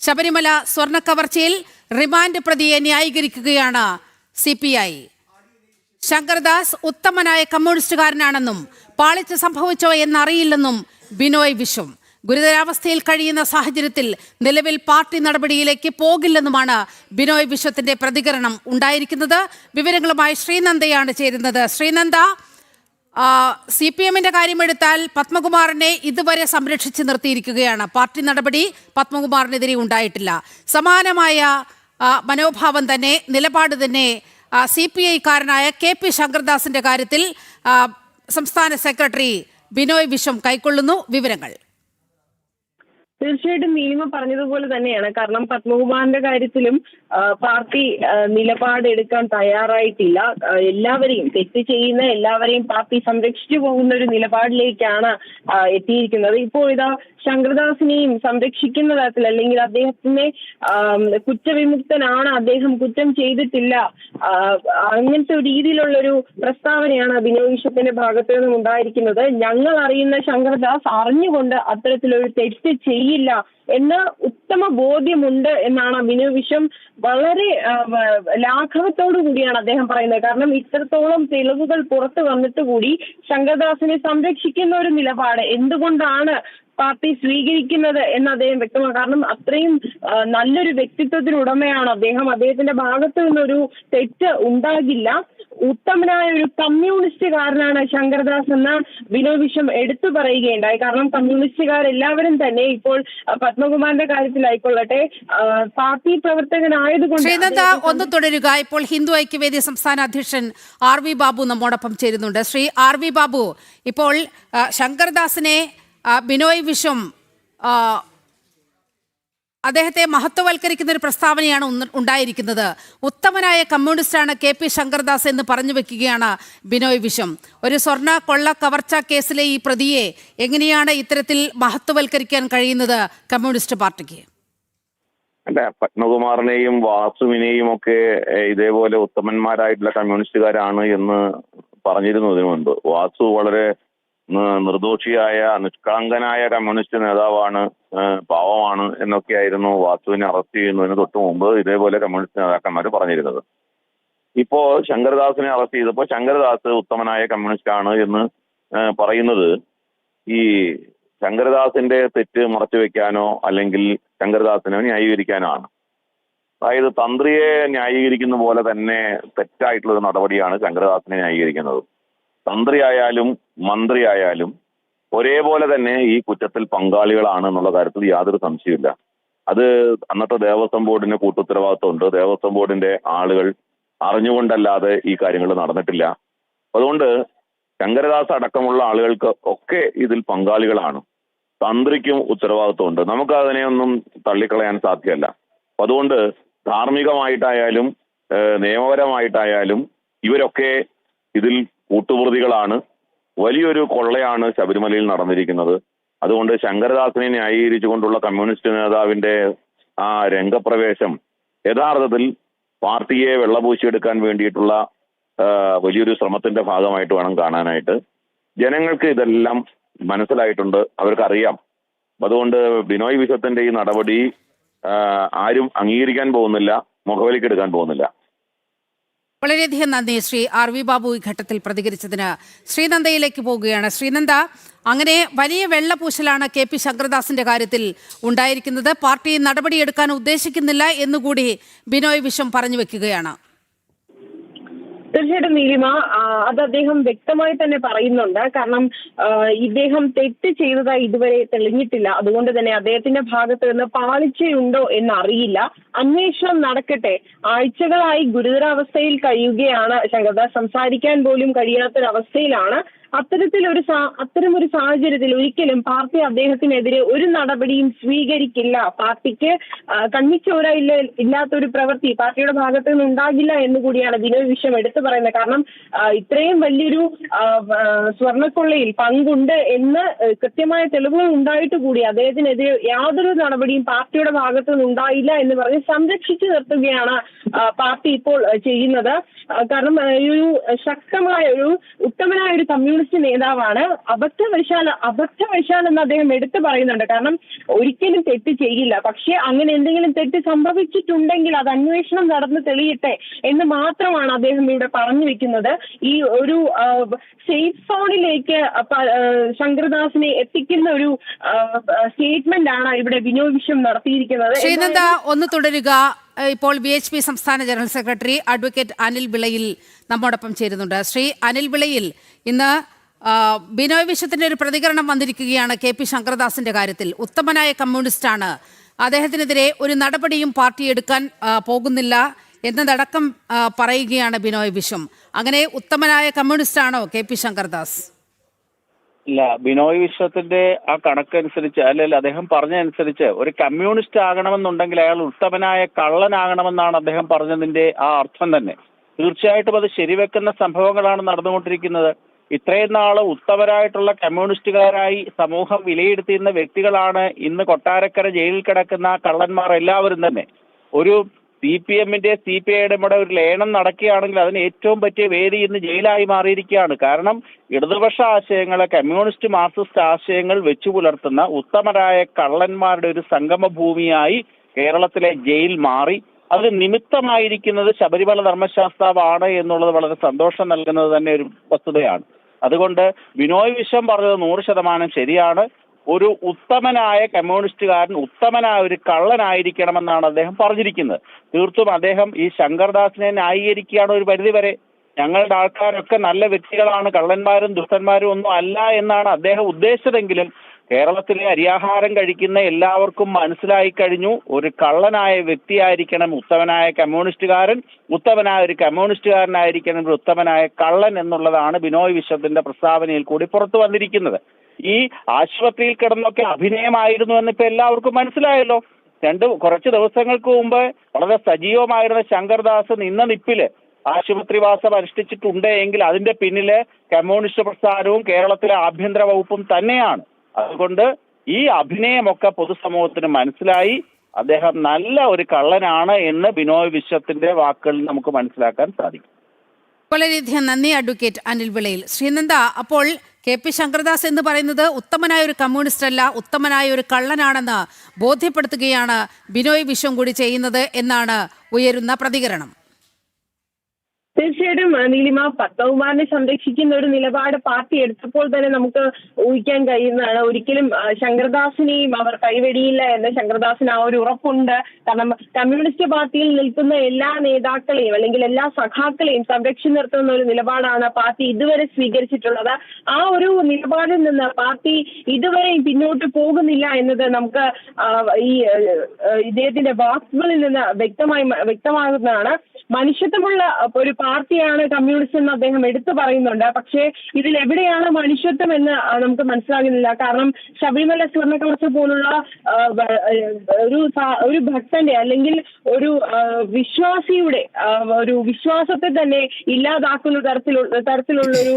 Sabarimala സ്വർണ്ണക്കവർച്ചയിൽ remand പ്രതിയെ ന്യായീകരിക്കുകയാണ് CPI. Sankardas ഉത്തമനായ കമ്മ്യൂണിസ്റ്റുകാരനാണെന്നും പാളിച്ച സംഭവിച്ചോ എന്നറിയില്ലെന്നും ബിനോയ് വിശ്വം. ഗുരുതരാവസ്ഥയിൽ കഴിയുന്ന സാഹചര്യത്തിൽ നിലവിൽ പാർട്ടി നടപടിയിലേക്ക് പോകില്ലെന്നുമാണ് ബിനോയ് വിശ്വത്തിന്റെ പ്രതികരണം ഉണ്ടായിരിക്കുന്നത്. വിവരങ്ങളുമായി ശ്രീനന്ദയാണ് ചേരുന്നത്. ശ്രീനന്ദ, CPMന്റെ കാര്യമെടുത്താൽ പത്മകുമാറിനെ ഇതുവരെ സംരക്ഷിച്ച് നിർത്തിയിരിക്കുകയാണ്. പാർട്ടി നടപടി പത്മകുമാറിനെതിരെ ഉണ്ടായിട്ടില്ല. സമാനമായ മനോഭാവം തന്നെ, നിലപാട് തന്നെ CPI-കാരനായ KP ശങ്കർദാസിന്റെ കാര്യത്തിൽ സംസ്ഥാന സെക്രട്ടറി ബിനോയ് വിശ്വം കൈക്കൊള്ളുന്നു. വിവരങ്ങൾ. തീർച്ചയായിട്ടും നീലിമ പറഞ്ഞതുപോലെ തന്നെയാണ്. കാരണം പത്മകുമാറിന്റെ കാര്യത്തിലും പാർട്ടി നിലപാടെടുക്കാൻ തയ്യാറായിട്ടില്ല. എല്ലാവരെയും, തെറ്റ് ചെയ്യുന്ന എല്ലാവരെയും പാർട്ടി സംരക്ഷിച്ചു പോകുന്ന ഒരു നിലപാടിലേക്കാണ് എത്തിയിരിക്കുന്നത്. ഇപ്പോൾ ഇതാ ശങ്കർദാസിനെയും സംരക്ഷിക്കുന്ന തരത്തിൽ, അല്ലെങ്കിൽ അദ്ദേഹത്തിനെ കുറ്റവിമുക്തനാണ്, അദ്ദേഹം കുറ്റം ചെയ്തിട്ടില്ല, അങ്ങനത്തെ ഒരു രീതിയിലുള്ളൊരു പ്രസ്താവനയാണ് ബിനോയ് വിശ്വത്തിന്റെ ഭാഗത്തു നിന്നും ഉണ്ടായിരിക്കുന്നത്. ഞങ്ങൾ അറിയുന്ന ശങ്കർദാസ് അറിഞ്ഞുകൊണ്ട് അത്തരത്തിലൊരു തെറ്റ് ചെയ്യില്ല എന്ന ഉത്തമ ബോധ്യമുണ്ട് എന്നാണ് ബിനോയ് വിശ്വം വളരെ ലാഘവത്തോടു കൂടിയാണ് അദ്ദേഹം പറയുന്നത്. കാരണം ഇത്രത്തോളം തെളിവുകൾ പുറത്തു വന്നിട്ട് കൂടി ശങ്കർദാസിനെ സംരക്ഷിക്കുന്ന ഒരു നിലപാട് എന്തുകൊണ്ടാണ് പാർട്ടി സ്വീകരിക്കുന്നത് എന്ന് അദ്ദേഹം വ്യക്തമാണ്. കാരണം അത്രയും നല്ലൊരു വ്യക്തിത്വത്തിനുടമയാണ് അദ്ദേഹം. അദ്ദേഹത്തിന്റെ ഭാഗത്തു നിന്നൊരു തെറ്റ് ഉണ്ടാകില്ല. ഉത്തമനായ ഒരു കമ്മ്യൂണിസ്റ്റുകാരനാണ് ശങ്കർദാസ് എന്ന് ബിനോയ് വിശ്വം എടുത്തു പറയുകയുണ്ടായി. കാരണം കമ്മ്യൂണിസ്റ്റുകാരെല്ലാവരും തന്നെ ഇപ്പോൾ പത്മകുമാറിന്റെ കാര്യത്തിലായിക്കൊള്ളട്ടെ പാർട്ടി പ്രവർത്തകനായതുകൊണ്ട്. ശ്രീനന്ദ, ഒന്ന് തുടരുക. ഇപ്പോൾ ഹിന്ദു ഐക്യവേദി സംസ്ഥാന അധ്യക്ഷൻ RV ബാബു നമ്മോടൊപ്പം ചേരുന്നുണ്ട്. ശ്രീ RV ബാബു, ഇപ്പോൾ ശങ്കർദാസിനെ ബിനോയ് വിശ്വം അദ്ദേഹത്തെ മഹത്വവൽക്കരിക്കുന്ന ഒരു പ്രസ്താവനയാണ് ഉണ്ടായിരിക്കുന്നത്. ഉത്തമനായ കമ്മ്യൂണിസ്റ്റാണ് KP ശങ്കർദാസ് എന്ന് പറഞ്ഞു വെക്കുകയാണ് ബിനോയ് വിശ്വം. ഒരു സ്വർണ്ണ കൊള്ള കവർച്ച കേസിലെ ഈ പ്രതിയെ എങ്ങനെയാണ് ഇത്തരത്തിൽ മഹത്വവൽക്കരിക്കാൻ കഴിയുന്നത് കമ്മ്യൂണിസ്റ്റ് പാർട്ടിക്ക്? അല്ല, പത്മകുമാറിനെയും വാസുവിനെയും ഒക്കെ ഇതേപോലെ ഉത്തമന്മാരായിട്ടുള്ള കമ്മ്യൂണിസ്റ്റുകാരാണ് എന്ന് പറഞ്ഞിരുന്നു ഇതിനു മുൻപ്. വാസു വളരെ നിർദോഷിയായ നിഷ്കളങ്കനായ കമ്മ്യൂണിസ്റ്റ് നേതാവാണ്, പാവമാണ് എന്നൊക്കെയായിരുന്നു വാസുവിനെ അറസ്റ്റ് ചെയ്യുന്നതിന് തൊട്ട് മുമ്പ് ഇതേപോലെ കമ്മ്യൂണിസ്റ്റ് നേതാക്കന്മാർ പറഞ്ഞിരുന്നത്. ഇപ്പോ ശങ്കർദാസിനെ അറസ്റ്റ് ചെയ്തപ്പോൾ ശങ്കർദാസ് ഉത്തമനായ കമ്മ്യൂണിസ്റ്റ് ആണ് എന്ന് പറയുന്നത് ഈ ശങ്കർദാസിന്റെ തെറ്റ് മറച്ചു വെക്കാനോ അല്ലെങ്കിൽ ശങ്കർദാസിനെ ന്യായീകരിക്കാനാണ്. അതായത് തന്ത്രിയെ ന്യായീകരിക്കുന്ന പോലെ തന്നെ തെറ്റായിട്ടുള്ള ഒരു നടപടിയാണ് ശങ്കർദാസിനെ ന്യായീകരിക്കുന്നത്. തന്ത്രിയായാലും മന്ത്രിയായാലും ഒരേപോലെ തന്നെ ഈ കുറ്റത്തിൽ പങ്കാളികളാണ് എന്നുള്ള കാര്യത്തിൽ യാതൊരു സംശയമില്ല. അത് അന്നത്തെ ദേവസ്വം ബോർഡിന് കൂട്ടുത്തരവാദിത്വമുണ്ട്. ദേവസ്വം ബോർഡിന്റെ ആളുകൾ അറിഞ്ഞുകൊണ്ടല്ലാതെ ഈ കാര്യങ്ങൾ നടന്നിട്ടില്ല. അതുകൊണ്ട് ശങ്കരദാസ് അടക്കമുള്ള ആളുകൾക്ക് ഒക്കെ ഇതിൽ പങ്കാളികളാണ്. തന്ത്രിക്കും ഉത്തരവാദിത്വമുണ്ട്. നമുക്ക് അതിനെയൊന്നും തള്ളിക്കളയാൻ സാധ്യമല്ല. അതുകൊണ്ട് ധാർമ്മികമായിട്ടായാലും നിയമപരമായിട്ടായാലും ഇവരൊക്കെ ഇതിൽ കൂട്ടുപ്രതികളാണ്. വലിയൊരു കൊള്ളയാണ് ശബരിമലയിൽ നടന്നിരിക്കുന്നത്. അതുകൊണ്ട് ശങ്കർദാസിനെ ന്യായീകരിച്ചുകൊണ്ടുള്ള കമ്മ്യൂണിസ്റ്റ് നേതാവിന്റെ ആ രംഗപ്രവേശം യഥാർത്ഥത്തിൽ പാർട്ടിയെ വെള്ളപൂശിയെടുക്കാൻ വേണ്ടിയിട്ടുള്ള വലിയൊരു ശ്രമത്തിന്റെ ഭാഗമായിട്ട് വേണം കാണാനായിട്ട്. ജനങ്ങൾക്ക് ഇതെല്ലാം മനസ്സിലായിട്ടുണ്ട്, അവർക്കറിയാം. അതുകൊണ്ട് ബിനോയ് വിശ്വത്തിന്റെ ഈ നടപടി ആരും അംഗീകരിക്കാൻ പോകുന്നില്ല, മുഖവിലക്കെടുക്കാൻ പോകുന്നില്ല. വളരെയധികം നന്ദി ശ്രീ RV ബാബു ഈ ഘട്ടത്തിൽ പ്രതികരിച്ചതിന്. ശ്രീനന്ദയിലേക്ക് പോവുകയാണ്. ശ്രീനന്ദ, അങ്ങനെ വലിയ വെള്ളപൂശലാണ് KP ശങ്കർദാസിന്റെ കാര്യത്തിൽ ഉണ്ടായിരിക്കുന്നത്. പാർട്ടി നടപടിയെടുക്കാൻ ഉദ്ദേശിക്കുന്നില്ല എന്നുകൂടി ബിനോയ് വിശ്വം പറഞ്ഞു വെക്കുകയാണ്. തീർച്ചയായിട്ടും നീലിമ, അത് അദ്ദേഹം വ്യക്തമായി തന്നെ പറയുന്നുണ്ട്. കാരണം ഇദ്ദേഹം തെറ്റ് ചെയ്തതായി ഇതുവരെ തെളിഞ്ഞിട്ടില്ല. അതുകൊണ്ട് തന്നെ അദ്ദേഹത്തിന്റെ ഭാഗത്ത് നിന്ന് പാളിച്ചയുണ്ടോ എന്നറിയില്ല. അന്വേഷണം നടക്കട്ടെ. ആഴ്ചകളായി ഗുരുതരാവസ്ഥയിൽ കഴിയുകയാണ് ശങ്കർദാസ്. സംസാരിക്കാൻ പോലും കഴിയാത്തൊരവസ്ഥയിലാണ്. അത്തരമൊരു സാഹചര്യത്തിൽ ഒരിക്കലും പാർട്ടി അദ്ദേഹത്തിനെതിരെ ഒരു നടപടിയും സ്വീകരിക്കില്ല. പാർട്ടിക്ക് കണ്ണിച്ചോര ഇല്ലാത്തൊരു പ്രവൃത്തി പാർട്ടിയുടെ ഭാഗത്ത് നിന്ന് ഉണ്ടാകില്ല എന്നുകൂടിയാണ് ബിനോയ് വിശ്വം എടുത്തു പറയുന്നത്. കാരണം ഇത്രയും വലിയൊരു സ്വർണ്ണക്കൊള്ളയിൽ പങ്കുണ്ട് എന്ന് കൃത്യമായ തെളിവുകൾ ഉണ്ടായിട്ട് കൂടി അദ്ദേഹത്തിനെതിരെ യാതൊരു നടപടിയും പാർട്ടിയുടെ ഭാഗത്ത് നിന്ന് ഉണ്ടായില്ല എന്ന് പറഞ്ഞ് സംരക്ഷിച്ചു നിർത്തുകയാണ് പാർട്ടി ഇപ്പോൾ ചെയ്യുന്നത്. കാരണം ഒരു ശക്തമായ ഒരു ഉത്തമനായ ഒരു കമ്മ്യൂണിസ്റ്റ് കമ്മ്യൂണിസ്റ്റ് നേതാവാണ്. അബദ്ധവശാൽ എന്ന് അദ്ദേഹം എടുത്തു പറയുന്നുണ്ട്. കാരണം ഒരിക്കലും തെറ്റ് ചെയ്യില്ല, പക്ഷെ അങ്ങനെ എന്തെങ്കിലും തെറ്റ് സംഭവിച്ചിട്ടുണ്ടെങ്കിൽ അത് അന്വേഷണം നടന്ന് തെളിയട്ടെ എന്ന് മാത്രമാണ് അദ്ദേഹം ഇവിടെ പറഞ്ഞു വെക്കുന്നത്. ഈ ഒരു സേഫ് സോണിലേക്ക് ശങ്കർദാസിനെ എത്തിക്കുന്ന ഒരു സ്റ്റേറ്റ്മെന്റ് ആണ് ഇവിടെ ബിനോയ് വിശ്വം നടത്തിയിരിക്കുന്നത്. ശ്രീനന്ദ, ഒന്ന് തുടരുക. ഇപ്പോൾ BHP സംസ്ഥാന ജനറൽ സെക്രട്ടറി അഡ്വക്കേറ്റ് അനിൽ വിളയിൽ നമ്മോടൊപ്പം ചേരുന്നുണ്ട്. ശ്രീ അനിൽ വിളയിൽ, ഇന്ന് ബിനോയ് വിശ്വത്തിന്റെ ഒരു പ്രതികരണം വന്നിരിക്കുകയാണ് KP ശങ്കർദാസിന്റെ കാര്യത്തിൽ. ഉത്തമനായ കമ്മ്യൂണിസ്റ്റാണ്, അദ്ദേഹത്തിനെതിരെ ഒരു നടപടിയും പാർട്ടി എടുക്കാൻ പോകുന്നില്ല എന്നതടക്കം പറയുകയാണ് ബിനോയ് വിശ്വം. അങ്ങനെ ഉത്തമനായ കമ്മ്യൂണിസ്റ്റാണോ KP ശങ്കർദാസ്? ഇല്ല, ബിനോയ് വിശ്വത്തിന്റെ ആ കണക്കനുസരിച്ച്, അല്ലെങ്കിൽ അദ്ദേഹം പറഞ്ഞതനുസരിച്ച് ഒരു കമ്മ്യൂണിസ്റ്റ് ആകണമെന്നുണ്ടെങ്കിൽ അയാൾ ഉത്തമനായ കള്ളനാകണമെന്നാണ് അദ്ദേഹം പറഞ്ഞതിന്റെ ആ അർത്ഥം തന്നെ. തീർച്ചയായിട്ടും അത് ശരിവെക്കുന്ന സംഭവങ്ങളാണ് നടന്നുകൊണ്ടിരിക്കുന്നത്. ഇത്രയും നാള് ഉത്തമരായിട്ടുള്ള കമ്മ്യൂണിസ്റ്റുകാരായി സമൂഹം വിലയിരുത്തിയിരുന്ന വ്യക്തികളാണ് ഇന്ന് കൊട്ടാരക്കര ജയിലിൽ കിടക്കുന്ന കള്ളന്മാർ എല്ലാവരും തന്നെ. ഒരു CPM-ന്റെ CPI-യുടെ കൂടെ ഒരു ലേനം നടക്കുകയാണെങ്കിൽ അതിന് ഏറ്റവും പറ്റിയ വേദി ഇന്ന് ജയിലായി മാറിയിരിക്കുകയാണ്. കാരണം ഇടതുപക്ഷ ആശയങ്ങളെ, കമ്മ്യൂണിസ്റ്റ് മാർക്സിസ്റ്റ് ആശയങ്ങൾ വെച്ചു പുലർത്തുന്ന ഉത്തമരായ കള്ളന്മാരുടെ ഒരു സംഗമ ഭൂമിയായി കേരളത്തിലെ ജയിൽ മാറി. അത് നിമിത്തമായിരിക്കുന്നത് ശബരിമല ധർമ്മശാസ്താവാണ് എന്നുള്ളത് വളരെ സന്തോഷം നൽകുന്നത് തന്നെ ഒരു വസ്തുതയാണ്. അതുകൊണ്ട് ബിനോയ് വിശ്വം പറഞ്ഞത് 100% ശരിയാണ്. ഒരു ഉത്തമനായ കമ്മ്യൂണിസ്റ്റുകാരൻ ഉത്തമനായ ഒരു കള്ളനായിരിക്കണമെന്നാണ് അദ്ദേഹം പറഞ്ഞിരിക്കുന്നത്. തീർത്തും അദ്ദേഹം ഈ ശങ്കർദാസിനെ ന്യായീകരിക്കുകയാണ് ഒരു പരിധിവരെ. ഞങ്ങളുടെ ആൾക്കാരൊക്കെ നല്ല വ്യക്തികളാണ്, കള്ളന്മാരും ദുഷ്ടന്മാരും ഒന്നും അല്ല എന്നാണ് അദ്ദേഹം ഉദ്ദേശിച്ചതെങ്കിലും കേരളത്തിലെ അരിയാഹാരം കഴിക്കുന്ന എല്ലാവർക്കും മനസ്സിലായി കഴിഞ്ഞു, ഒരു കള്ളനായ വ്യക്തിയായിരിക്കണം ഉത്തമനായ കമ്മ്യൂണിസ്റ്റുകാരൻ, ഉത്തമനായ ഒരു കമ്മ്യൂണിസ്റ്റുകാരനായിരിക്കണം ഒരു ഉത്തമനായ കള്ളൻ എന്നുള്ളതാണ് ബിനോയ് വിശ്വത്തിന്റെ പ്രസ്താവനയിൽ കൂടി പുറത്തു വന്നിരിക്കുന്നത്. ഈ ആശുപത്രിയിൽ കിടന്നൊക്കെ അഭിനയമായിരുന്നു എന്നിപ്പോ എല്ലാവർക്കും മനസ്സിലായല്ലോ. കുറച്ച് ദിവസങ്ങൾക്ക് മുമ്പ് വളരെ സജീവമായിരുന്ന ശങ്കർദാസ് നിന്ന നിപ്പില് ആശുപത്രിവാസം അനുഷ്ഠിച്ചിട്ടുണ്ട് എങ്കിൽ അതിന്റെ പിന്നില് കമ്മ്യൂണിസ്റ്റ് പ്രസ്ഥാനവും കേരളത്തിലെ ആഭ്യന്തര വകുപ്പും തന്നെയാണ്. അതുകൊണ്ട് ഈ അഭിനയമൊക്കെ പൊതുസമൂഹത്തിന് മനസ്സിലായി. അദ്ദേഹം നല്ല ഒരു കള്ളനാണ് എന്ന് ബിനോയ് വിശ്വത്തിന്റെ വാക്കുകളിൽ നമുക്ക് മനസ്സിലാക്കാൻ സാധിക്കും. വളരെയധികം നന്ദി അഡ്വക്കേറ്റ് അനിൽ വിളയിൽ. ശ്രീനന്ദ, അപ്പോൾ KP ശങ്കർദാസ് എന്ന് പറയുന്നത് ഉത്തമനായ ഒരു കമ്മ്യൂണിസ്റ്റ് അല്ല, ഉത്തമനായ ഒരു കള്ളനാണെന്ന് ബോധ്യപ്പെടുത്തുകയാണ് ബിനോയ് വിശ്വം കൂടി ചെയ്യുന്നത് എന്നാണ് ഉയരുന്ന പ്രതികരണം. തീർച്ചയായിട്ടും നീലിമ, പത്മകുമാറിനെ സംരക്ഷിക്കുന്ന ഒരു നിലപാട് പാർട്ടി എടുത്തപ്പോൾ തന്നെ നമുക്ക് ഊഹിക്കാൻ കഴിയുന്നതാണ്. ഒരിക്കലും ശങ്കർദാസിനെയും അവർ കൈവെടിയില്ല എന്ന് ശങ്കർദാസിന് ആ ഒരു ഉറപ്പുണ്ട്. കാരണം കമ്മ്യൂണിസ്റ്റ് പാർട്ടിയിൽ നിൽക്കുന്ന എല്ലാ നേതാക്കളെയും അല്ലെങ്കിൽ എല്ലാ സഖാക്കളെയും സംരക്ഷിച്ചു നിർത്തുന്ന ഒരു നിലപാടാണ് പാർട്ടി ഇതുവരെ സ്വീകരിച്ചിട്ടുള്ളത്. ആ ഒരു നിലപാടിൽ നിന്ന് പാർട്ടി ഇതുവരെയും പിന്നോട്ട് പോകുന്നില്ല എന്നത് നമുക്ക് ഈ ഇദ്ദേഹത്തിന്റെ വാക്കുകളിൽ നിന്ന് വ്യക്തമാകുന്നതാണ്. മനുഷ്യത്വമുള്ള ഒരു പാർട്ടിയാണ് കമ്മ്യൂണിസ്റ്റ് എന്ന് അദ്ദേഹം എടുത്തു പറയുന്നുണ്ട്. പക്ഷേ ഇതിൽ എവിടെയാണ് മനുഷ്യത്വം എന്ന് നമുക്ക് മനസ്സിലാകുന്നില്ല. കാരണം ശബരിമല സ്വർണ്ണക്കവർച്ച പോലുള്ള ഒരു ഭക്തന്റെ അല്ലെങ്കിൽ ഒരു വിശ്വാസിയുടെ ഒരു വിശ്വാസത്തെ തന്നെ ഇല്ലാതാക്കുന്ന തരത്തിലുള്ള ഒരു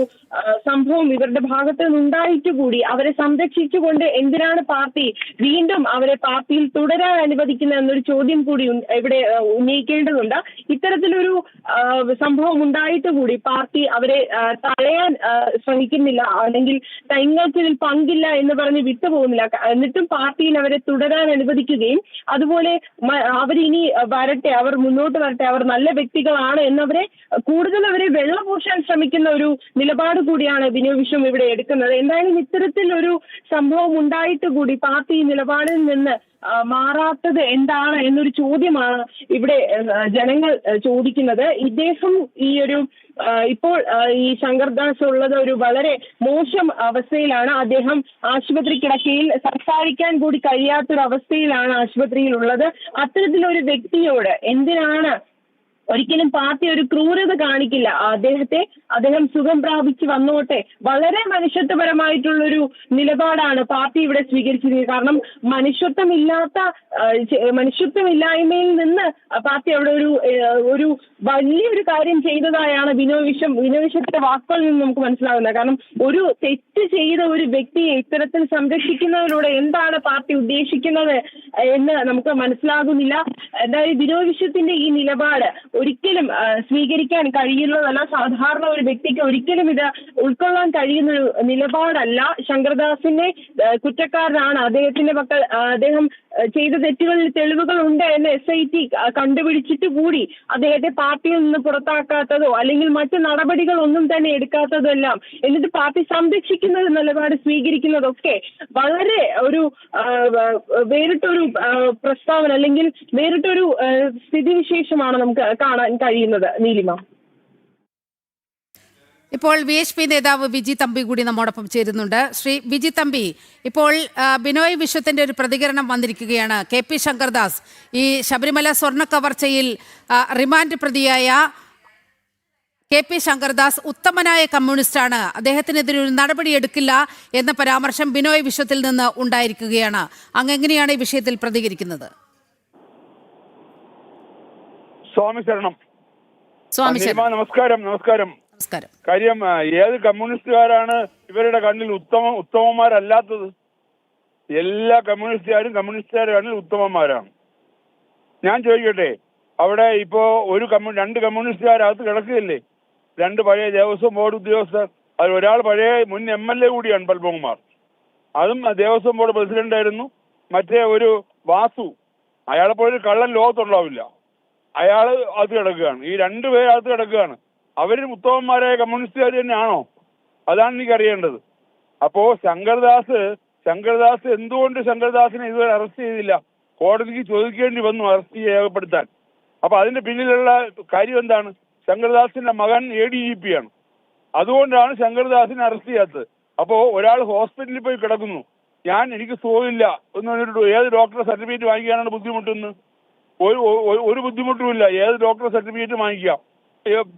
സംഭവം ഇവരുടെ ഭാഗത്ത് നിന്നുണ്ടായിട്ട് കൂടി അവരെ സംരക്ഷിച്ചുകൊണ്ട് എന്തിനാണ് പാർട്ടി വീണ്ടും അവരെ പാർട്ടിയിൽ തുടരാൻ അനുവദിക്കുന്നത് എന്നൊരു ചോദ്യം കൂടി ഇവിടെ ഉന്നയിക്കേണ്ടതുണ്ട്. ഇത്തരത്തിലൊരു സംഭവം ഉണ്ടായിട്ട് കൂടി പാർട്ടി അവരെ തടയാൻ ശ്രമിക്കുന്നില്ല, അല്ലെങ്കിൽ തങ്ങൾക്ക് ഇതിൽ പങ്കില്ല എന്ന് പറഞ്ഞ് വിട്ടുപോകുന്നില്ല. എന്നിട്ടും പാർട്ടിയിൽ അവരെ തുടരാൻ അനുവദിക്കുകയും അതുപോലെ അവരിനി വരട്ടെ, അവർ മുന്നോട്ട് വരട്ടെ, അവർ നല്ല വ്യക്തികളാണ് എന്നവരെ കൂടുതൽ അവരെ വെള്ളപൂശാൻ ശ്രമിക്കുന്ന ഒരു നിലപാട് കൂടിയാണ് ബിനോയ് വിശ്വം ഇവിടെ എടുക്കുന്നത്. എന്തായാലും ഇത്തരത്തിലൊരു സംഭവം ഉണ്ടായിട്ട് കൂടി പാർട്ടി നിലപാടിൽ നിന്ന് മാറാത്തത് എന്താണ് എന്നൊരു ചോദ്യമാണ് ഇവിടെ ജനങ്ങൾ ചോദിക്കുന്നത്. ഇദ്ദേഹം ഈ ഒരു ഇപ്പോൾ ഈ ശങ്കർദാസ് ഉള്ളത് ഒരു വളരെ മോശം അവസ്ഥയിലാണ്. അദ്ദേഹം ആശുപത്രി കിടക്കയിൽ സംസാരിക്കാൻ കൂടി കഴിയാത്തൊരു അവസ്ഥയിലാണ് ആശുപത്രിയിൽ ഉള്ളത്. അത്തരത്തിലൊരു വ്യക്തിയോട് എന്തിനാണ് ഒരിക്കലും പാർട്ടി ഒരു ക്രൂരത കാണിക്കില്ല. അദ്ദേഹം സുഖം പ്രാപിച്ച് വന്നോട്ടെ. വളരെ മനുഷ്യത്വപരമായിട്ടുള്ളൊരു നിലപാടാണ് പാർട്ടി ഇവിടെ സ്വീകരിച്ചിരിക്കുന്നത്. കാരണം മനുഷ്യത്വമില്ലായ്മയിൽ നിന്ന് പാർട്ടി അവിടെ ഒരു വലിയൊരു കാര്യം ചെയ്തതായാണ് ബിനോയ് വിശ്വത്തിന്റെ വാക്കുകളിൽ നിന്ന് നമുക്ക് മനസ്സിലാകുന്നത്. കാരണം ഒരു തെറ്റ് ചെയ്ത ഒരു വ്യക്തിയെ ഇത്തരത്തിൽ സംരക്ഷിക്കുന്നതിലൂടെ എന്താണ് പാർട്ടി ഉദ്ദേശിക്കുന്നത് എന്ന് നമുക്ക് മനസ്സിലാകുന്നില്ല. എന്തായാലും ബിനോയ് വിശ്വത്തിന്റെ ഈ നിലപാട് ഒരിക്കലും സ്വീകരിക്കാൻ കഴിയുന്നതല്ല. സാധാരണ ഒരു വ്യക്തിക്ക് ഒരിക്കലും ഇത് ഉൾക്കൊള്ളാൻ കഴിയുന്ന ഒരു നിലപാടല്ല. ശങ്കർദാസിനെ കുറ്റക്കാരനാണ്, അദ്ദേഹത്തിന്റെ മക്കൾ, അദ്ദേഹം ചെയ്ത തെറ്റുകളിൽ തെളിവുകൾ ഉണ്ട് എന്ന് SIT കണ്ടുപിടിച്ചിട്ട് കൂടി അദ്ദേഹത്തെ പാർട്ടിയിൽ നിന്ന് പുറത്താക്കാത്തതോ അല്ലെങ്കിൽ മറ്റു നടപടികൾ ഒന്നും തന്നെ എടുക്കാത്തതോ എല്ലാം, എന്നിട്ട് പാർട്ടി സംരക്ഷിക്കുന്ന നിലപാട് സ്വീകരിക്കുന്നതൊക്കെ വളരെ ഒരു വേറിട്ടൊരു പ്രസ്താവന അല്ലെങ്കിൽ വേറിട്ടൊരു സ്ഥിതിവിശേഷമാണ് നമുക്ക് കാണാൻ കഴിയുന്നത്. നീലിമ, ഇപ്പോൾ VHP നേതാവ് വിജി തമ്പി കൂടി നമ്മോടൊപ്പം ചേരുന്നുണ്ട്. ശ്രീ വിജി തമ്പി, ഇപ്പോൾ ബിനോയ് വിശ്വത്തിന്റെ ഒരു പ്രതികരണം വന്നിരിക്കുകയാണ്. KP ശങ്കർദാസ് ഈ ശബരിമല സ്വർണ്ണ കവർച്ചയിൽ റിമാൻഡ് പ്രതിയായ KP ശങ്കർദാസ് ഉത്തമനായ കമ്മ്യൂണിസ്റ്റാണ്, അദ്ദേഹത്തിനെതിരെ ഒരു നടപടി എടുക്കില്ല എന്ന പരാമർശം ബിനോയ് വിശ്വത്തിൽ നിന്ന് ഉണ്ടായിരിക്കുകയാണ്. അങ്ങ് എങ്ങനെയാണ് ഈ വിഷയത്തിൽ പ്രതികരിക്കുന്നത്? സ്വാമി ശരണം. സ്വാമി ശരണം. നമസ്കാരം. നമസ്കാരം. കാര്യം, ഏത് കമ്മ്യൂണിസ്റ്റുകാരാണ് ഇവരുടെ കണ്ണിൽ ഉത്തമന്മാരല്ലാത്തത്? എല്ലാ കമ്മ്യൂണിസ്റ്റുകാരുടെ കണ്ണിൽ ഉത്തമന്മാരാണ്. ഞാൻ ചോദിക്കട്ടെ, അവിടെ ഇപ്പോ രണ്ട് കമ്മ്യൂണിസ്റ്റുകാരകത്ത് കിടക്കുകയില്ലേ? 2 പഴയ ദേവസ്വം ബോർഡ് ഉദ്യോഗസ്ഥർ, അതിൽ ഒരാൾ പഴയ മുൻ MLA കൂടിയാണ്, പത്മകുമാർ. അതും ദേവസ്വം ബോർഡ് പ്രസിഡന്റ് ആയിരുന്നു. മറ്റേ ഒരു വാസു, അയാളെപ്പോഴൊരു കള്ളൻ ലോകത്തുണ്ടാവില്ല, അയാൾ അത് കിടക്കുകയാണ്. ഈ 2 പേരകത്ത് കിടക്കുകയാണ്. അവരും ഉത്തമന്മാരായ കമ്മ്യൂണിസ്റ്റുകാർ തന്നെയാണോ? അതാണ് എനിക്ക് അറിയേണ്ടത്. അപ്പോ ശങ്കർദാസ് എന്തുകൊണ്ട് ശങ്കർദാസിനെ ഇതുവരെ അറസ്റ്റ് ചെയ്തില്ല? കോടതിക്ക് ചോദിക്കേണ്ടി വന്നു അറസ്റ്റ് രേഖപ്പെടുത്താൻ. അപ്പൊ അതിന്റെ പിന്നിലുള്ള കാര്യം എന്താണ്? ശങ്കർദാസിന്റെ മകൻ ADGP ആണ്. അതുകൊണ്ടാണ് ശങ്കർദാസിനെ അറസ്റ്റ് ചെയ്യാത്തത്. അപ്പോ ഒരാൾ ഹോസ്പിറ്റലിൽ പോയി കിടക്കുന്നു, എനിക്ക് സുഖമില്ല എന്ന് പറഞ്ഞിട്ട് ഏത് ഡോക്ടറെ സർട്ടിഫിക്കറ്റ് വാങ്ങിക്കാനാണ് ബുദ്ധിമുട്ടെന്ന്? ഒരു ബുദ്ധിമുട്ടുമില്ല, ഏത് ഡോക്ടറെ സർട്ടിഫിക്കറ്റ് വാങ്ങിക്കാം.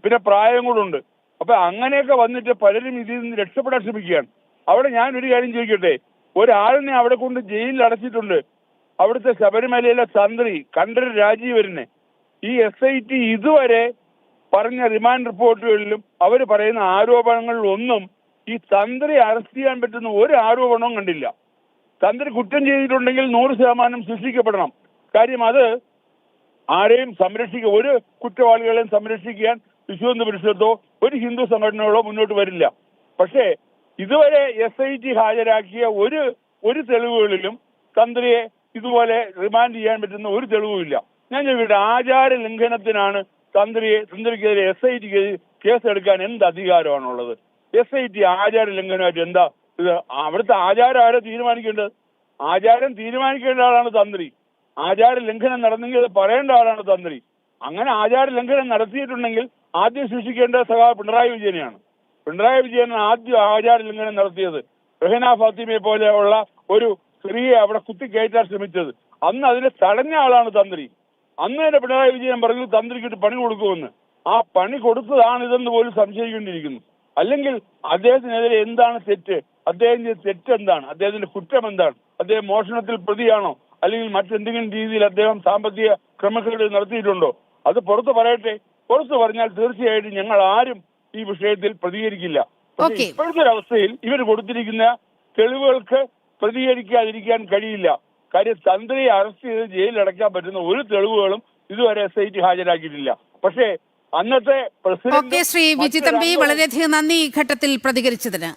പിന്നെ പ്രായം കൂടുണ്ട്. അപ്പൊ അങ്ങനെയൊക്കെ വന്നിട്ട് പലരും ഇതിൽ നിന്ന് രക്ഷപ്പെടാൻ ശ്രമിക്കുകയാണ്. അവിടെ ഞാൻ ഒരു കാര്യം ചോദിക്കട്ടെ, ഒരാളിനെ അവിടെ കൊണ്ട് ജയിലിൽ അടച്ചിട്ടുണ്ട്. അവിടുത്തെ ശബരിമലയിലെ തന്ത്രി കണ്ഠരര് രാജീവരനെ ഈ SIT ഇതുവരെ പറഞ്ഞ റിമാൻഡ് റിപ്പോർട്ടുകളിലും അവർ പറയുന്ന ആരോപണങ്ങളിലൊന്നും ഈ തന്ത്രി അറസ്റ്റ് ചെയ്യാൻ പറ്റുന്ന ഒരു ആരോപണവും കണ്ടില്ല. തന്ത്രി കുറ്റം ചെയ്തിട്ടുണ്ടെങ്കിൽ 100% ശിക്ഷിക്കപ്പെടണം. കാര്യം അത് ആരെയും ഒരു കുറ്റവാളികളെയും സംരക്ഷിക്കാൻ വിശ്വ പരിഷത്തോ ഒരു ഹിന്ദു സംഘടനകളോ മുന്നോട്ട് വരില്ല. പക്ഷേ ഇതുവരെ SIT ഹാജരാക്കിയ ഒരു തെളിവുകളിലും തന്ത്രിയെ ഇതുപോലെ റിമാൻഡ് ചെയ്യാൻ പറ്റുന്ന ഒരു തെളിവുമില്ല. ഞാൻ ചോദിക്കട്ടെ, ആചാര ലംഘനത്തിനാണ് തന്ത്രിക്കെതിരെ SITക്ക് കേസെടുക്കാൻ എന്ത് അധികാരമാണുള്ളത്? SIT ആചാര ലംഘനമായിട്ട് എന്താ ഇത്? അവിടുത്തെ ആചാരം ആരെ തീരുമാനിക്കേണ്ടത്? ആചാരം തീരുമാനിക്കേണ്ട ആളാണ് തന്ത്രി. ആചാര ലംഘനം നടന്നെങ്കിൽ അത് പറയേണ്ട ആളാണ് തന്ത്രി. അങ്ങനെ ആചാര ലംഘനം നടത്തിയിട്ടുണ്ടെങ്കിൽ ആദ്യം ശിക്ഷിക്കേണ്ടത് പിണറായി വിജയനെയാണ്. പിണറായി വിജയനാണ് ആദ്യം ആചാര ലംഘനം നടത്തിയത്. റഹീന ഫാത്തിമയെ പോലെയുള്ള ഒരു സ്ത്രീയെ അവിടെ കുത്തിക്കയറ്റാൻ ശ്രമിച്ചത്. അന്ന് അതിനെ തടഞ്ഞ ആളാണ് തന്ത്രി. അന്ന് തന്നെ പിണറായി വിജയൻ പറഞ്ഞു തന്ത്രിക്കിട്ട് പണി കൊടുക്കുമെന്ന്. ആ പണി കൊടുത്തതാണ് ഇതെന്ന് പോലും സംശയിക്കേണ്ടിയിരിക്കുന്നു. അല്ലെങ്കിൽ അദ്ദേഹത്തിനെതിരെ എന്താണ് തെറ്റ്? അദ്ദേഹത്തിന്റെ തെറ്റെന്താണ്? അദ്ദേഹത്തിന്റെ കുറ്റം എന്താണ്? അദ്ദേഹം മോഷണത്തിൽ പ്രതിയാണോ? അല്ലെങ്കിൽ മറ്റെന്തെങ്കിലും രീതിയിൽ അദ്ദേഹം സാമ്പത്തിക ക്രമക്കേട് നടത്തിയിട്ടുണ്ടോ? അത് പുറത്ത് പറയട്ടെ. പുറത്ത് പറഞ്ഞാൽ തീർച്ചയായിട്ടും ഞങ്ങൾ ആരും ഈ വിഷയത്തിൽ പ്രതികരിക്കില്ല. ഇപ്പോഴത്തെ അവസ്ഥയിൽ ഇവർ കൊടുത്തിരിക്കുന്ന തെളിവുകൾക്ക് പ്രതികരിക്കാതിരിക്കാൻ കഴിയില്ല. കാര്യം തന്ത്രിയെ അറസ്റ്റ് ചെയ്ത് ജയിലിൽ അടയ്ക്കാൻ പറ്റുന്ന ഒരു തെളിവുകളും ഇതുവരെ SIT ഹാജരാക്കിയിട്ടില്ല. പക്ഷേ അന്നത്തെ പ്രസിഡന്റ് ശ്രീ വിജി തമ്പി, വളരെയധികം നന്ദി ഈ ഘട്ടത്തിൽ പ്രതികരിച്ചതിന്.